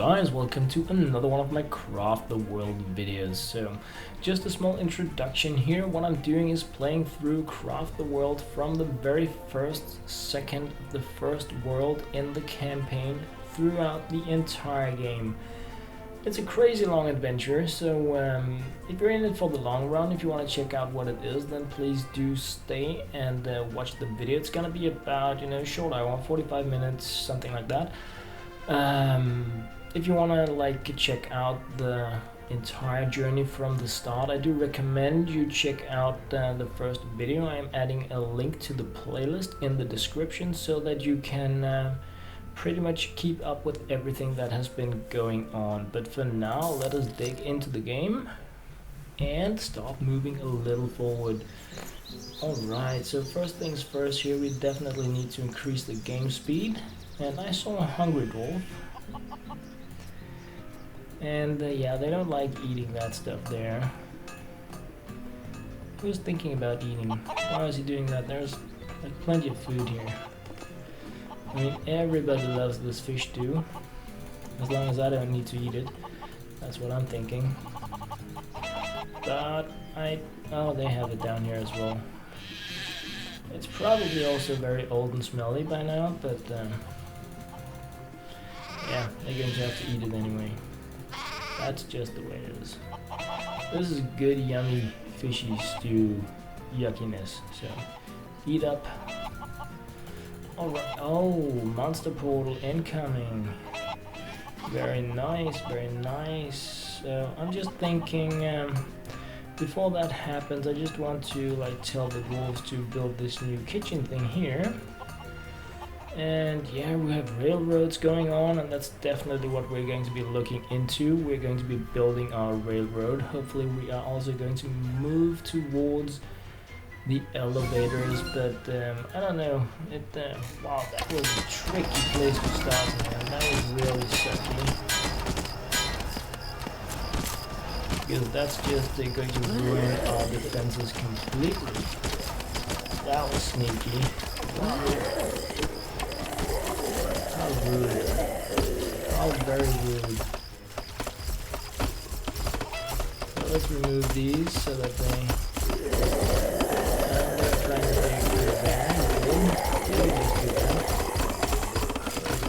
guys, welcome to another one of my Craft the World videos. So just a small introduction here. What I'm doing is playing through Craft the World from the very first second of the first world in the campaign throughout the entire game. It's a crazy long adventure, so if you're in it for the long run, if you want to check out what it is, then please do stay and watch the video. It's gonna be about, short hour, 45 minutes, something like that. If you want to check out the entire journey from the start, I do recommend you check out the first video. I am adding a link to the playlist in the description so that you can pretty much keep up with everything that has been going on. But for now, let us dig into the game and start moving a little forward. Alright, so first things first here, we definitely need to increase the game speed. And I saw a hungry dwarf. And yeah, they don't like eating that stuff there. Who's thinking about eating? Why is he doing that? There's like plenty of food here. I mean, everybody loves this fish too, as long as I don't need to eat it. That's what I'm thinking. But oh, they have it down here as well. It's probably also very old and smelly by now, but yeah, they're going to have to eat it anyway. That's just the way it is. This is good, yummy, fishy stew yuckiness. So, eat up. Alright, oh, monster portal incoming. Very nice, very nice. So I'm just thinking, before that happens, I just want to tell the dwarves to build this new kitchen thing here. And yeah, we have railroads going on, and that's definitely what we're going to be looking into. We're going to be building our railroad. Hopefully we are also going to move towards the elevators, but I don't know. Wow, that was a tricky place to start, man. That was really sucky. Because that's just going to ruin our defenses completely. That was sneaky. Wow. How rude. How very rude. So let's remove these so that they trying to dig through there.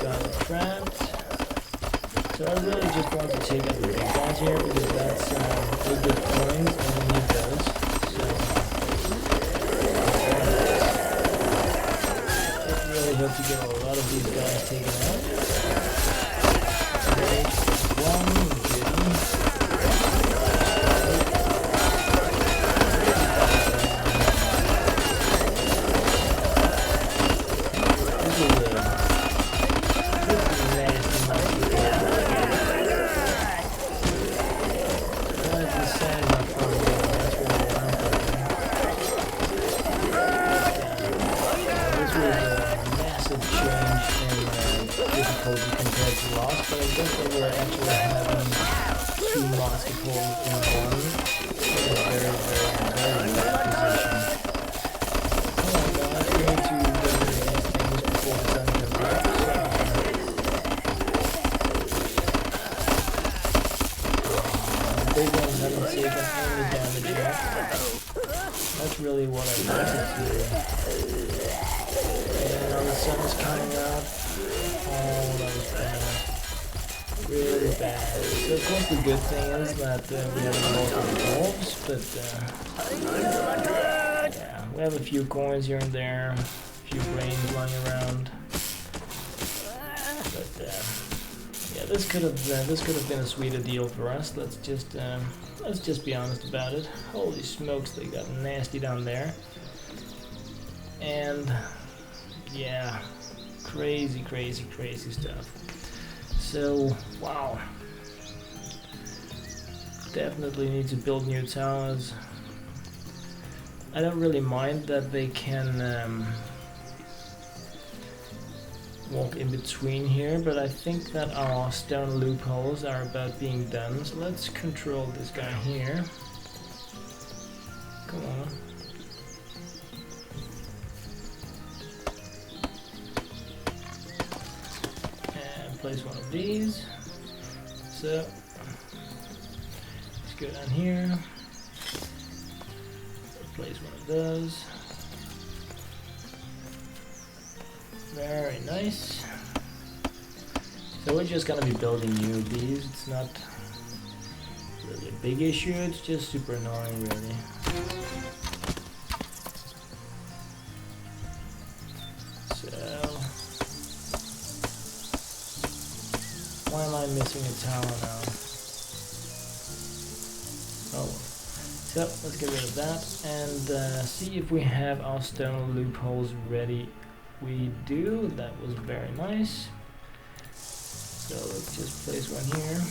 Got it trapped. So I really just want to take out the big guys here because that's a good coins and we need those. So I really hope to get a lot of these guys taken out. Okay, one, goodie. Compared to last, but I guess that we're actually having two monster portals in one. It's a very, very, very bad position. Alright guys, we need to get rid of these things before the sun comes up. The big ones haven't taken any damage yet. That's really what I wanted to. And now the sun is coming up. Oh, that was bad. Really bad. So of course the good thing is that we have a lot of dwarves, but yeah, we have a few coins here and there, a few brains lying around. But yeah, this could have been a sweeter deal for us. Let's just be honest about it. Holy smokes, they got nasty down there. And yeah. Crazy, crazy, crazy stuff. So, wow. Definitely need to build new towers. I don't really mind that they can walk in between here, but I think that our stone loopholes are about being done. So let's control this guy here. Come on. Place one of these. So let's go down here, place one of those. Very nice. So we're just gonna be building new of these. It's not really a big issue, it's just super annoying really. Why am I missing a tower now? Oh, so let's get rid of that and see if we have our stone loopholes ready. We do. That was very nice. So let's just place one here.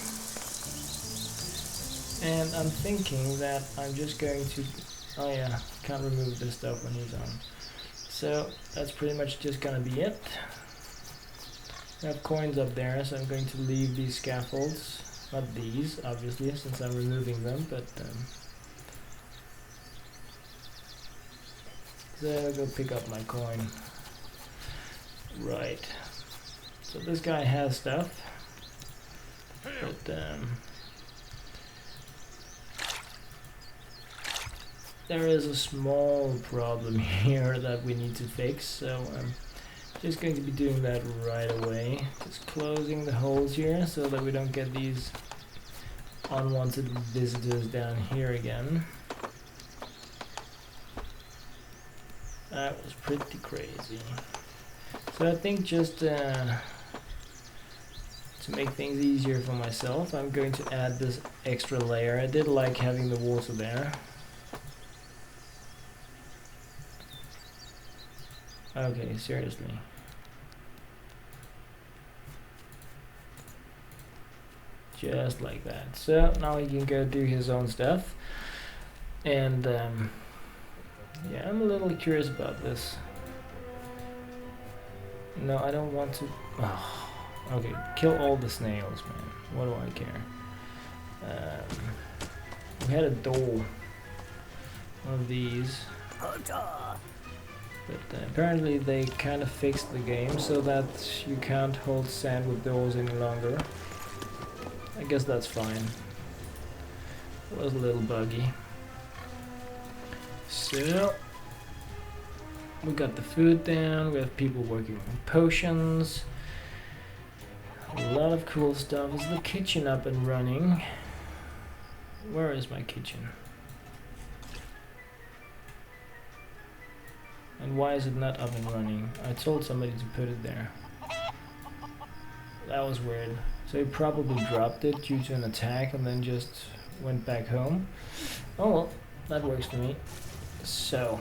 And I'm thinking that I'm just going to... Oh yeah, can't remove this stuff when he's on. So that's pretty much just gonna be it. I have coins up there, so I'm going to leave these scaffolds. Not these, obviously, since I'm removing them, but... so I'll go pick up my coin. Right. So this guy has stuff. But, there is a small problem here that we need to fix, so just going to be doing that right away. Just closing the holes here so that we don't get these unwanted visitors down here again. That was pretty crazy. So I think just to make things easier for myself, I'm going to add this extra layer. I did like having the water there. Okay, seriously. Just like that. So now he can go do his own stuff. And yeah, I'm a little curious about this. No, I don't want to... Oh, okay, kill all the snails, man. What do I care? We had a door. One of these. But apparently they kind of fixed the game so that you can't hold sand with doors any longer. I guess that's fine. It was a little buggy. So we got the food down, we have people working on potions. A lot of cool stuff. Is the kitchen up and running? Where is my kitchen? And why is it not up and running? I told somebody to put it there. That was weird. So he probably dropped it due to an attack and then just went back home. Oh well, that works for me. So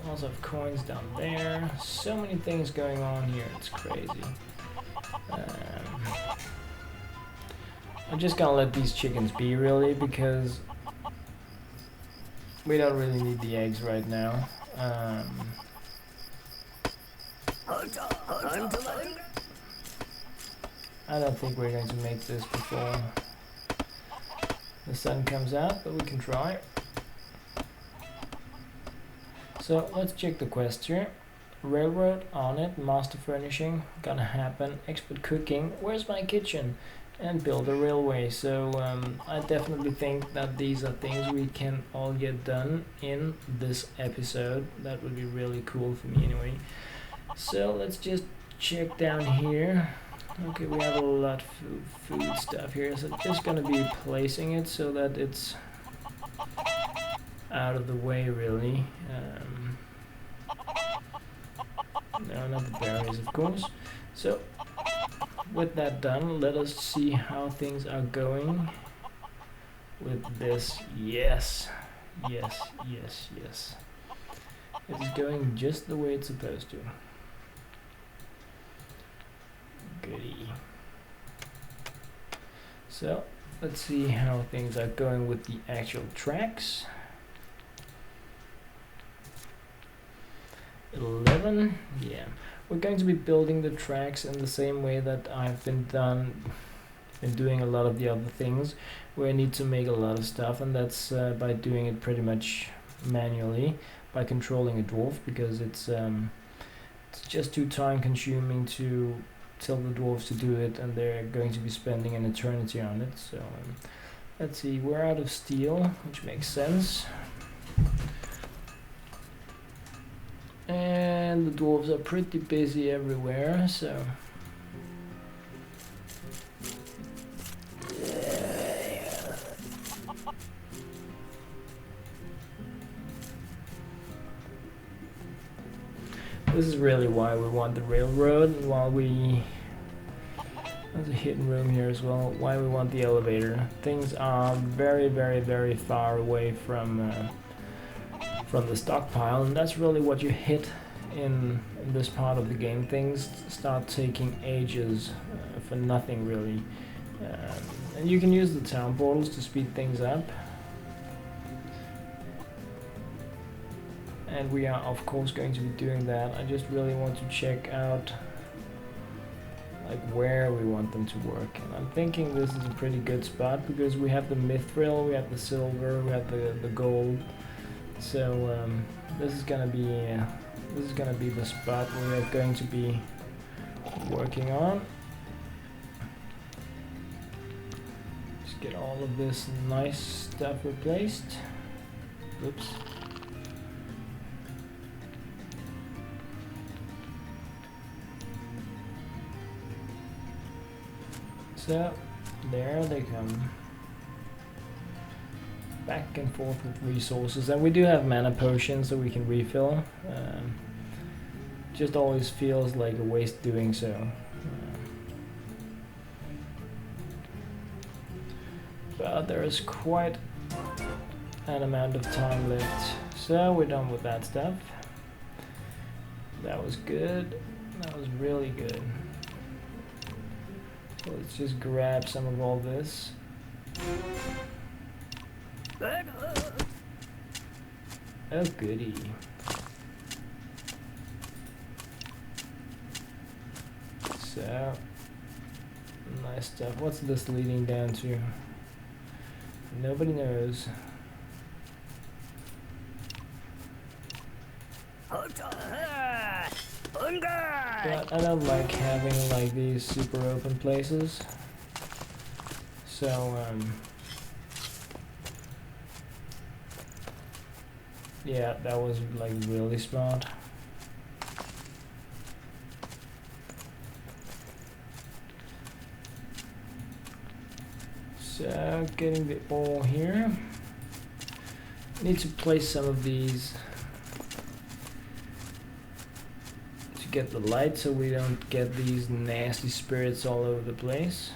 lots of coins down there. So many things going on here, it's crazy. I'm just gonna let these chickens be really, because we don't really need the eggs right now. I don't think we're going to make this before the sun comes out, but we can try. So let's check the quest here. Railroad on it, master furnishing, gonna happen. Expert cooking, where's my kitchen? And build a railway. So I definitely think that these are things we can all get done in this episode. That would be really cool for me anyway. So let's just check down here. Okay, we have a lot of food stuff here, so just gonna be placing it so that it's out of the way really. No, not the berries, of course. So with that done, let us see how things are going with this. Yes, yes, yes, yes. It's going just the way it's supposed to. Goody. So let's see how things are going with the actual tracks. 11, yeah. We're going to be building the tracks in the same way that I've been doing a lot of the other things, where I need to make a lot of stuff, and that's by doing it pretty much manually, by controlling a dwarf, because it's just too time consuming to tell the dwarves to do it, and they're going to be spending an eternity on it. So let's see, we're out of steel, which makes sense. And the dwarves are pretty busy everywhere, so this is really why we want the railroad, and while we... There's a hidden room here as well. Why we want the elevator. Things are very far away from the stockpile, and that's really what you hit in this part of the game. Things start taking ages for nothing really. And you can use the town portals to speed things up. And we are of course going to be doing that. I just really want to check out like where we want them to work. And I'm thinking this is a pretty good spot because we have the mithril, we have the silver, we have the gold. So this is gonna be the spot we are going to be working on. Just get all of this nice stuff replaced. Oops. So there they come. Back and forth with resources, and we do have mana potions so we can refill. Just always feels like a waste doing so. But there is quite an amount of time left, so we're done with that stuff. That was good. That was really good. So let's just grab some of all this. Oh goody. So nice stuff. What's this leading down to? Nobody knows. But I don't like having like these super open places. So yeah, that was like really smart. So getting the ore here. Need to place some of these to get the light so we don't get these nasty spirits all over the place.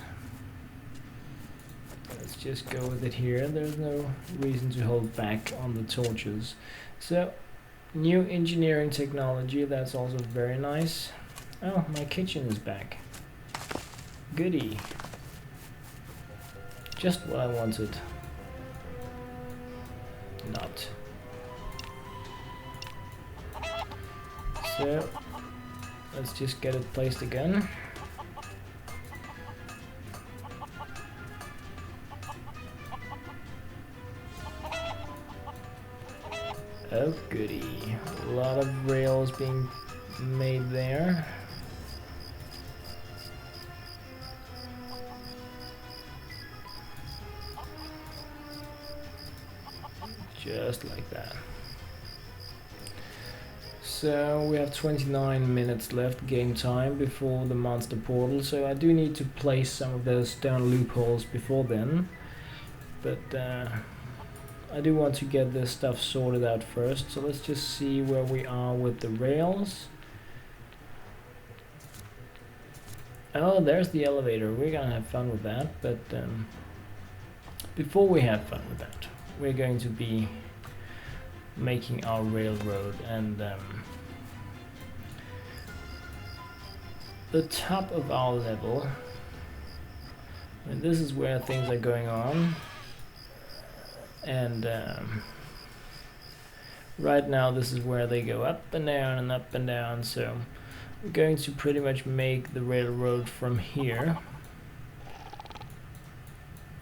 Let's just go with it here. There's no reason to hold back on the torches. So new engineering technology, that's also very nice. Oh, my kitchen is back. Goody. Just what I wanted. Not. So let's just get it placed again. Oh goody. A lot of rails being made there. Just like that. So we have 29 minutes left game time before the monster portal, so I do need to place some of those stone loopholes before then, but I do want to get this stuff sorted out first. So let's just see where we are with the rails. Oh, there's the elevator. We're gonna have fun with that, but before we have fun with that, we're going to be making our railroad, and the top of our level, and this is where things are going on, and right now this is where they go up and down and up and down. So we're going to pretty much make the railroad from here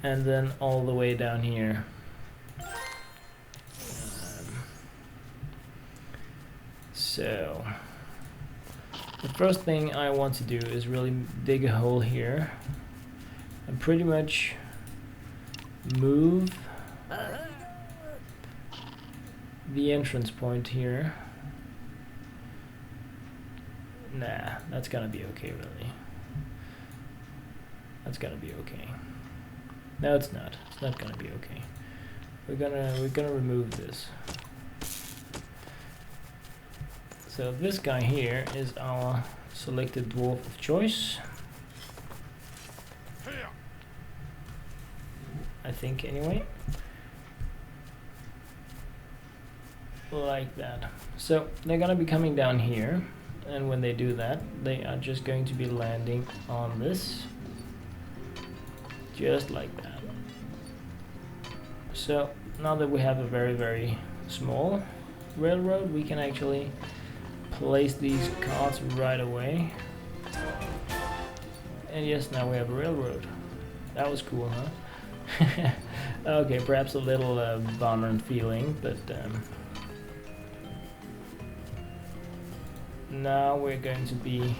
and then all the way down here. So the first thing I want to do is really dig a hole here and pretty much move the entrance point here. Nah, that's gonna be okay, really. That's gonna be okay. No, it's not. It's not gonna be okay. We're gonna remove this. So this guy here is our selected dwarf of choice. I think anyway. Like that. So they're gonna be coming down here, and when they do that, they are just going to be landing on this. Just like that. So now that we have a very, very small railroad, we can actually place these carts right away. And yes, now we have a railroad. That was cool, huh? Okay, perhaps a little bummer feeling, but now we're going to be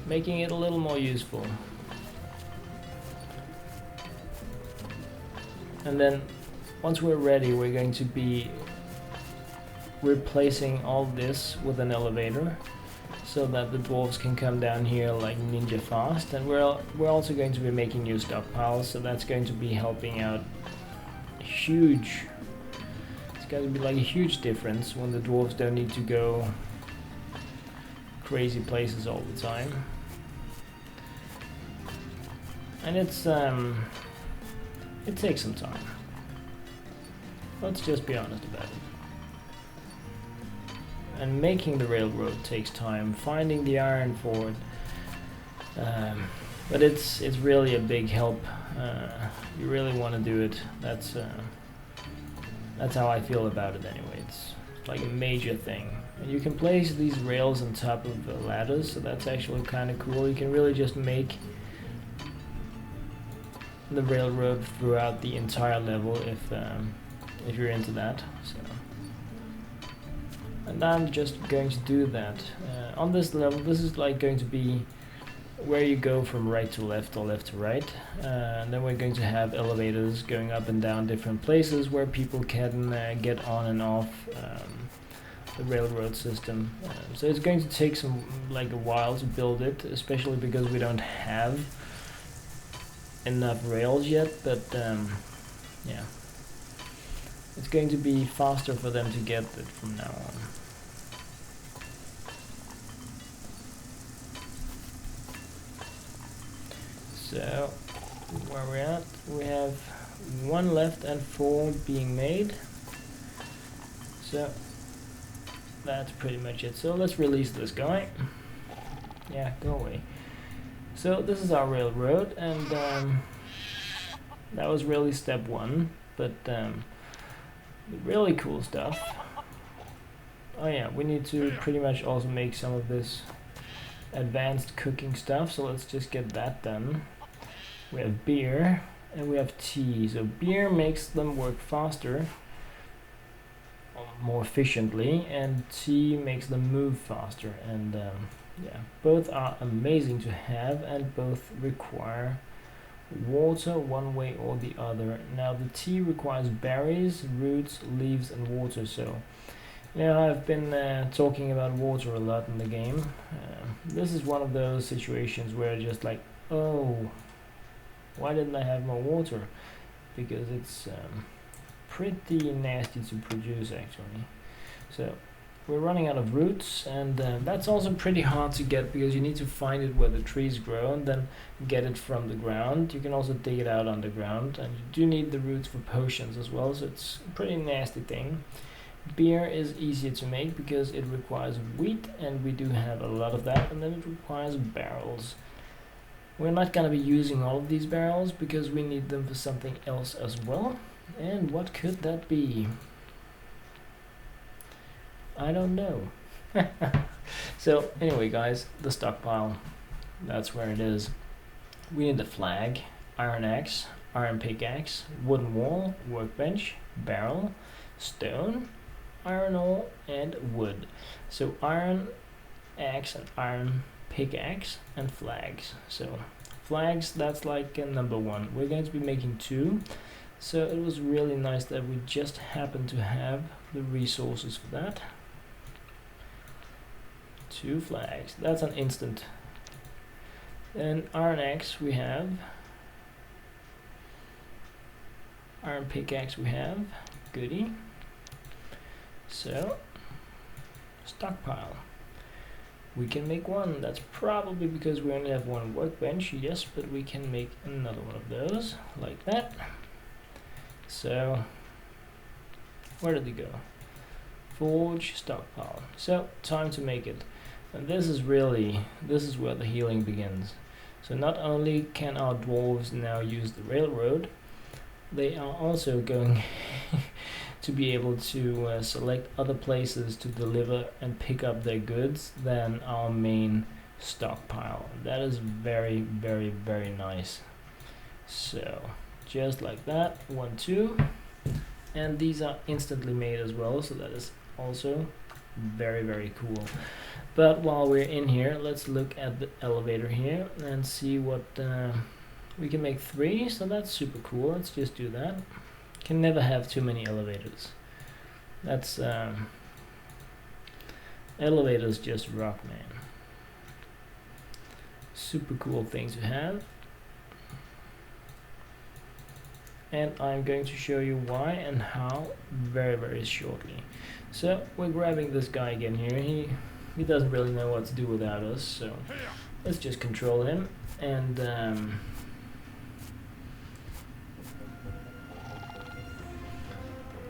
making it a little more useful. And then once we're ready, we're going to be replacing all this with an elevator so that the dwarves can come down here like ninja fast. And we're also going to be making new stockpiles, so that's going to be helping out huge. It's going to be like a huge difference when the dwarves don't need to go crazy places all the time. And it takes some time. Let's just be honest about it. And making the railroad takes time. Finding the iron for it, but it's really a big help. You really want to do it. That's how I feel about it anyway. It's like a major thing. And you can place these rails on top of the ladders, so that's actually kind of cool. You can really just make the railroad throughout the entire level if you're into that. So, and I'm just going to do that on this level. This is like going to be where you go from right to left or left to right, and then we're going to have elevators going up and down different places where people can get on and off the railroad system. So it's going to take a while to build it, especially because we don't have enough rails yet, but yeah, it's going to be faster for them to get it from now on. So where we're at, we have 1 left and 4 being made, so that's pretty much it. So let's release this guy. Yeah, go away. So this is our railroad, and that was really step 1, but the really cool stuff. Oh yeah, we need to pretty much also make some of this advanced cooking stuff, so let's just get that done. We have beer and we have tea. So beer makes them work faster, more efficiently, and tea makes them move faster. And yeah, both are amazing to have, and both require water one way or the other. Now the tea requires berries, roots, leaves and water. So yeah, I've been talking about water a lot in the game. This is one of those situations where just like, oh, why didn't I have more water? Because it's pretty nasty to produce actually. So we're running out of roots, and that's also pretty hard to get because you need to find it where the trees grow and then get it from the ground. You can also dig it out underground, and you do need the roots for potions as well, so it's a pretty nasty thing. Beer is easier to make because it requires wheat, and we do have a lot of that, and then it requires barrels. We're not going to be using all of these barrels because we need them for something else as well. And what could that be? I don't know. So anyway guys, the stockpile, that's where it is. We need the flag, iron axe, iron pickaxe, wooden wall, workbench, barrel, stone, iron ore and wood. So iron axe and iron pickaxe and flags. So flags, that's like number 1. We're going to be making 2. So it was really nice that we just happened to have the resources for that. 2 flags, that's an instant. Then iron axe we have. Iron pickaxe we have. Goody. So stockpile. We can make 1. That's probably because we only have 1 workbench. Yes, but we can make another one of those like that. So where did they go? Forge, stockpile. So time to make it. And this is where the healing begins. So not only can our dwarves now use the railroad, they are also going to be able to select other places to deliver and pick up their goods than our main stockpile. That is very, very, very nice. So just like that, 1, 2, and these are instantly made as well, so that is also very, very cool. But while we're in here, let's look at the elevator here and see what we can make 3, so that's super cool. Let's just do that. Can never have too many elevators. That's elevators just rock, man. Super cool thing to have. And I'm going to show you why and how very, very shortly. So we're grabbing this guy again here. He doesn't really know what to do without us, so let's just control him and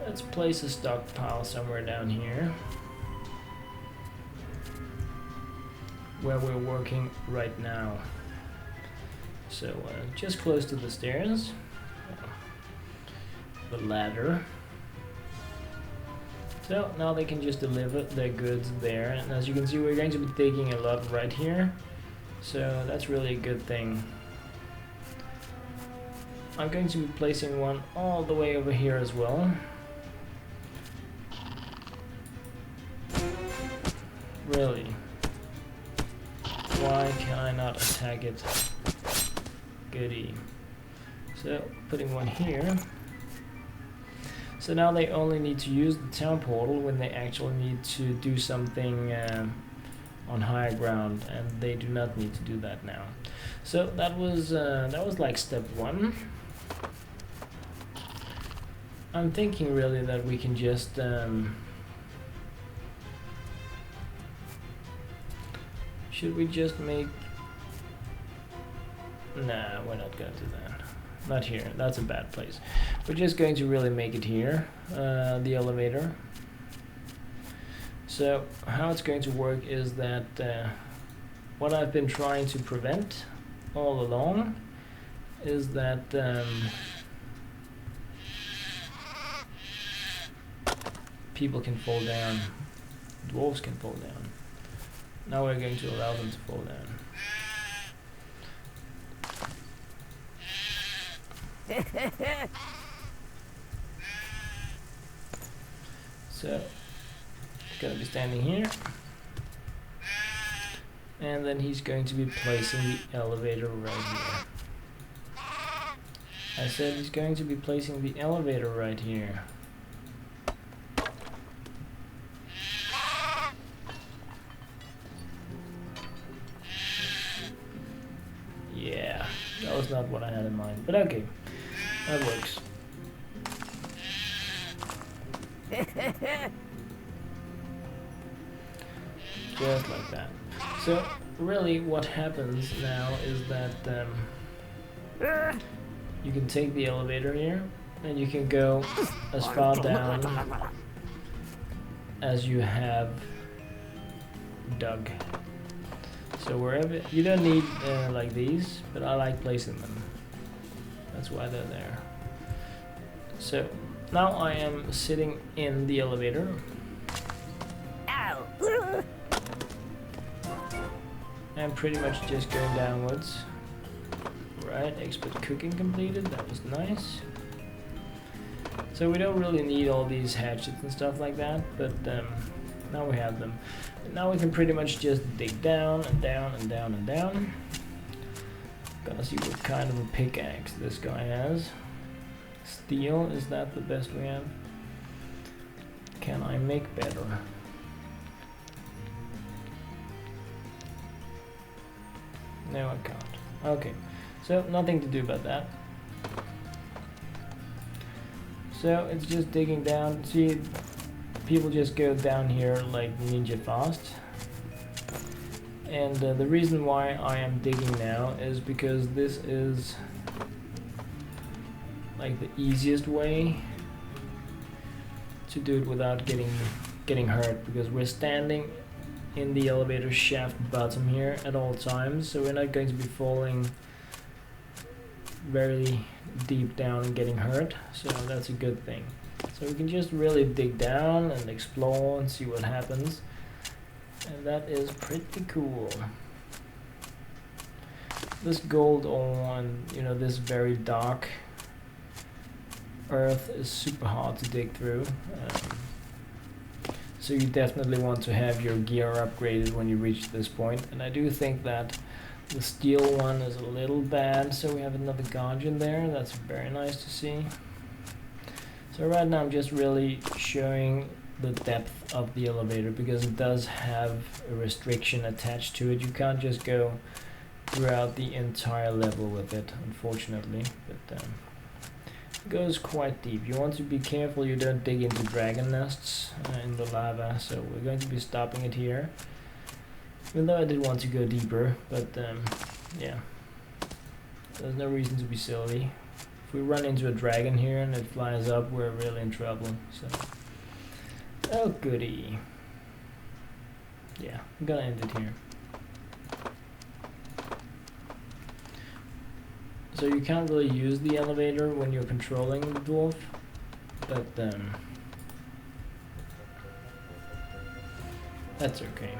let's place a stockpile somewhere down here where we're working right now. So just close to the stairs, the ladder. So now they can just deliver their goods there, and as you can see, we're going to be taking a lot right here, so that's really a good thing. I'm going to be placing one all the way over here as well. Really? Why can I not attack it? Goody. So putting one here. So now they only need to use the town portal when they actually need to do something on higher ground, and they do not need to do that now. So that was like step 1. I'm thinking really that we can just should we just make? Nah, we're not gonna do that. Not here, that's a bad place. We're just going to really make it here, the elevator. So how it's going to work is that what I've been trying to prevent all along is that people can fall down, dwarves can fall down. Now we're going to allow them to fall down. So he's gonna be standing here, and then he's going to be placing the elevator right here. I said he's going to be placing the elevator right here. Yeah, that was not what I had in mind, but okay. That works. Just like that. So really what happens now is that you can take the elevator here and you can go as far down as you have dug. So wherever, you don't need like these, but I like placing them. That's why they're there. So now I am sitting in the elevator. Ow. And pretty much just going downwards. Right, expert cooking completed, that was nice. So we don't really need all these hatchets and stuff like that, but now we have them. Now we can pretty much just dig down and down and down and down. Gonna see what kind of a pickaxe this guy has. Steel, is that the best we have? Can I make better? No, I can't. Okay, so nothing to do about that. So it's just digging down. See, people just go down here like ninja fast. And the reason why I am digging now is because this is like the easiest way to do it without getting hurt, because we're standing in the elevator shaft bottom here at all times, so we're not going to be falling very deep down and getting hurt, so that's a good thing. So we can just really dig down and explore and see what happens, and that is pretty cool. This gold on, you know, this very dark earth is super hard to dig through. So you definitely want to have your gear upgraded when you reach this point, and I do think that the steel one is a little bad, so we have another guardian there. That's very nice to see. So right now I'm just really showing the depth of the elevator, because it does have a restriction attached to it. You can't just go throughout the entire level with it, unfortunately, but it goes quite deep. You want to be careful you don't dig into dragon nests in the lava, so we're going to be stopping it here. Even though I did want to go deeper, but yeah, there's no reason to be silly. If we run into a dragon here and it flies up, we're really in trouble. So, oh goody. Yeah, I'm gonna end it here. So you can't really use the elevator when you're controlling the dwarf, but that's okay.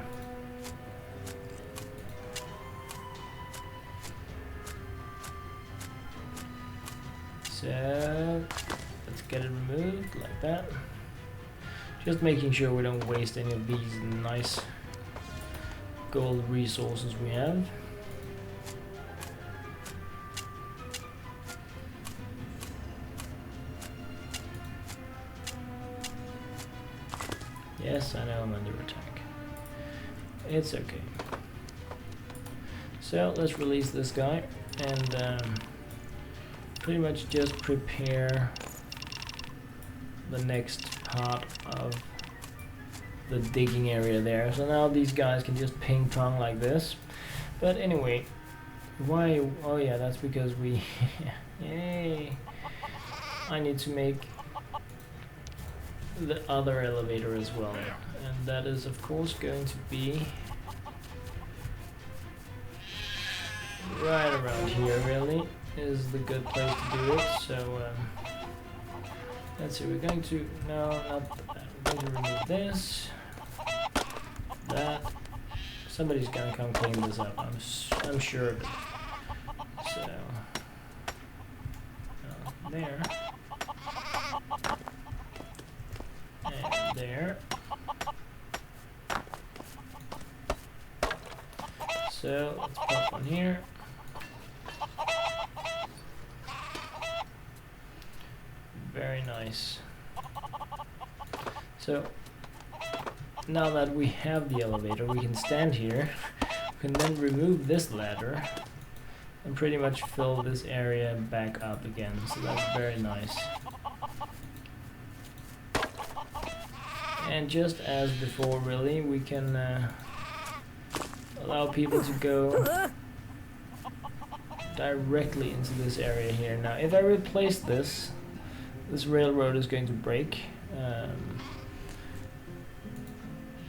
So let's get it removed like that. Just making sure we don't waste any of these nice gold resources we have. Yes, I know I'm under attack. It's okay. So let's release this guy and pretty much just prepare the next part of the digging area there. So now these guys can just ping pong like this. But anyway, why? Oh yeah, that's because we yay, I need to make the other elevator as well, and that is of course going to be right around here. Really is the good place to do it. So let's see, we're going to, no, not that. We're going to remove this, that. Somebody's gonna come clean this up, I'm sure of it. So there and there. So let's pop one here. Very nice. So now that we have the elevator, we can stand here. We can then remove this ladder and pretty much fill this area back up again. So that's very nice. And just as before, really, we can allow people to go directly into this area here. Now, if I replace this railroad is going to break,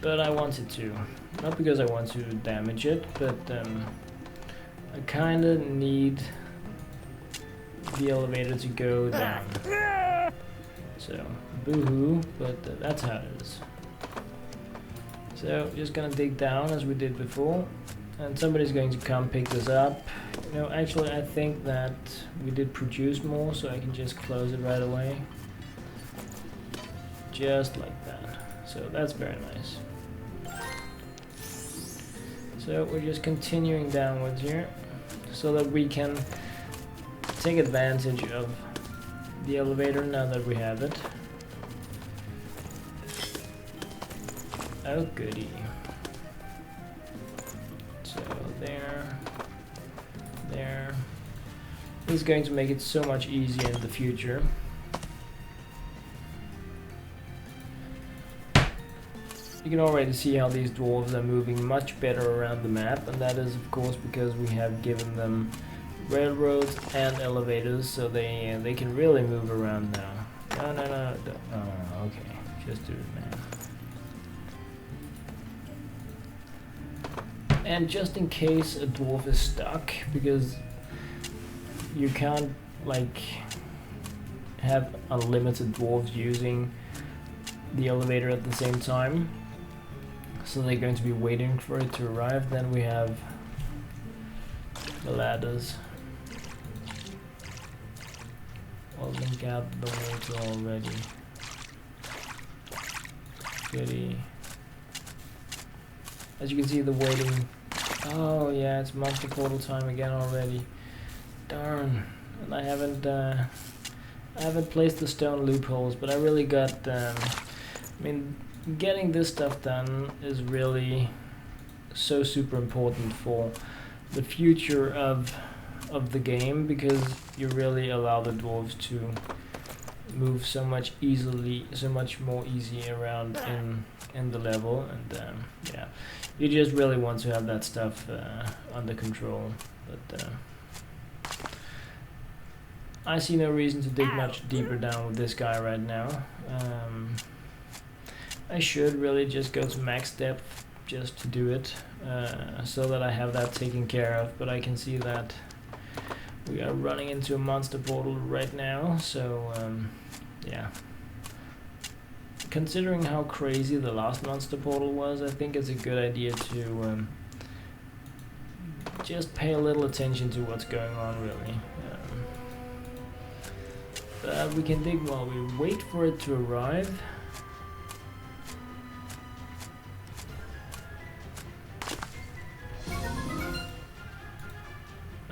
but I want it to. Not because I want to damage it, but I kind of need the elevator to go down. So, boo-hoo, but that's how it is. So, just gonna dig down as we did before, and somebody's going to come pick this up. You know, actually I think that we did produce more, so I can just close it right away. Just like that. So that's very nice. So we're just continuing downwards here, so that we can take advantage of the elevator now that we have it. Oh goody. So there. This is going to make it so much easier in the future. You can already see how these dwarves are moving much better around the map, and that is of course because we have given them railroads and elevators, so they can really move around now. No. Oh, okay. Just do it, man. And just in case a dwarf is stuck, because you can't like have unlimited dwarves using the elevator at the same time, so they're going to be waiting for it to arrive. Then we have the ladders. All of them got the water already. Goody. As you can see, the waiting. Oh yeah, it's monster portal time again already. Darn. And I haven't placed the stone loopholes, but I really got. I mean, getting this stuff done is really so super important for the future of the game, because you really allow the dwarves to move so much more easy around in the level, and yeah, you just really want to have that stuff under control. But I see no reason to dig much deeper down with this guy right now. I should really just go to max depth just to do it, so that I have that taken care of, but I can see that we are running into a monster portal right now, so yeah. Considering how crazy the last monster portal was, I think it's a good idea to just pay a little attention to what's going on, really. But we can dig while we wait for it to arrive.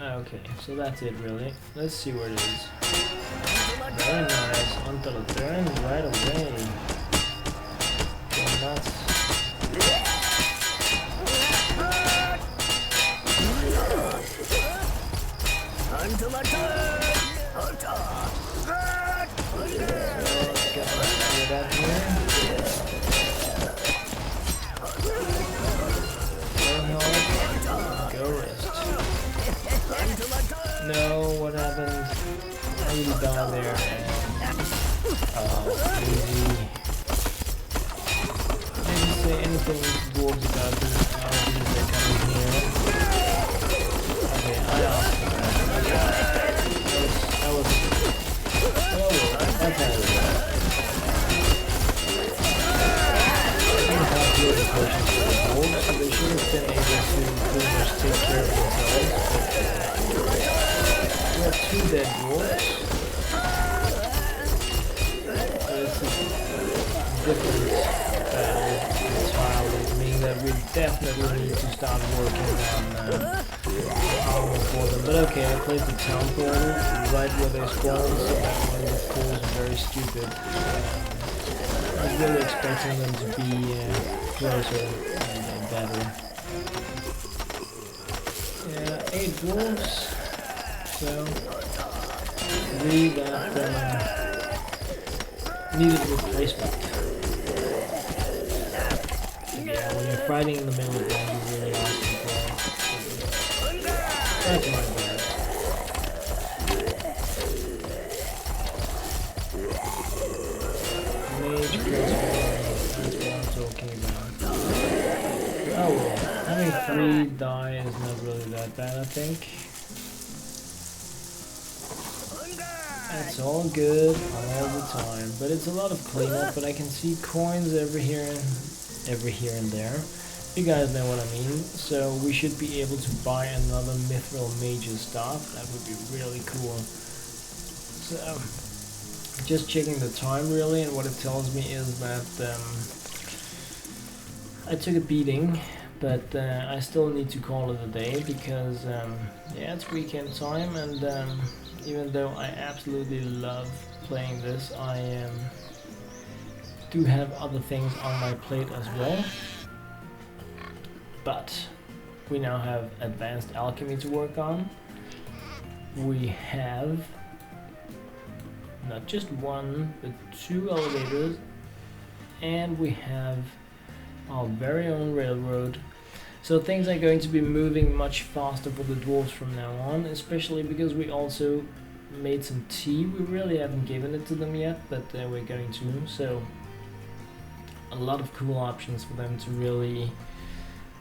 Okay, so that's it really. Let's see where it is. Very nice, onto the turn right away. Go nuts. Until the turn! Get out here. Go rest. No, what happened? I really died there, man. Oh, easy. I didn't say anything with dwarves about this. Now they're coming here. Okay, I asked for that. That was oh, that's how it is. I didn't have to do the potions for the dwarves, so they should have been able to pretty much take care of themselves. We have 2 dead dwarves. So it's a different battle entirely, meaning that we definitely need to start working on armor for them. But okay, I placed the town portal right where they spawn, so that one of course is very stupid. I was really expecting them to be closer and better. Yeah, 8 dwarves. So, 3 that needed replacement. Yeah, when you're fighting in the middle of the game, you're really asking for it. That's my bad. Mage plus 1, that's what I'm talking about. Oh well, having 3 die is not really that bad, I think. It's all good all the time, but it's a lot of cleanup. But I can see coins every here and there. You guys know what I mean. So we should be able to buy another mithril mage's staff. That would be really cool. So just checking the time really, and what it tells me is that I took a beating, but I still need to call it a day because yeah, it's weekend time, and even though I absolutely love playing this, I do have other things on my plate as well. But we now have advanced alchemy to work on. We have not just one, but 2 elevators, and we have our very own railroad. So things are going to be moving much faster for the dwarves from now on, especially because we also made some tea. We really haven't given it to them yet, but we're going to. So a lot of cool options for them to really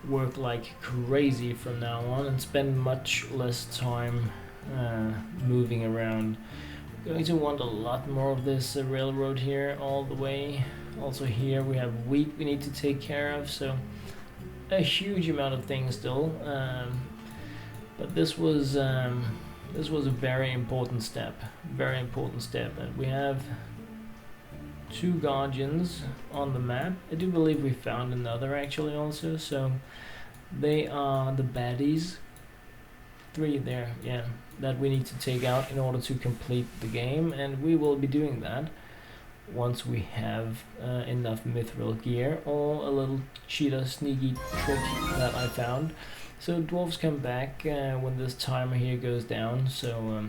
work like crazy from now on and spend much less time moving around. We're going to want a lot more of this railroad here all the way. Also here we have wheat we need to take care of, so a huge amount of things still. But this was a very important step. And we have 2 guardians on the map. I do believe we found another actually also, so they are the baddies. 3 there, yeah, that we need to take out in order to complete the game, and we will be doing that once we have enough mithril gear, or a little cheetah sneaky trick that I found. So dwarves come back when this timer here goes down, so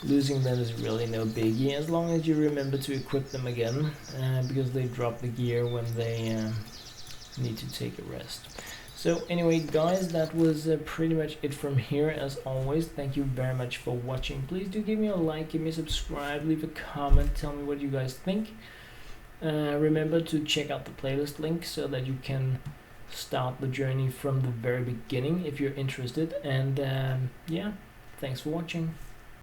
losing them is really no biggie, as long as you remember to equip them again, because they drop the gear when they need to take a rest. So anyway guys, that was pretty much it from here. As always, thank you very much for watching. Please do give me a like, give me a subscribe, leave a comment, tell me what you guys think. Remember to check out the playlist link so that you can start the journey from the very beginning if you're interested. And yeah, thanks for watching.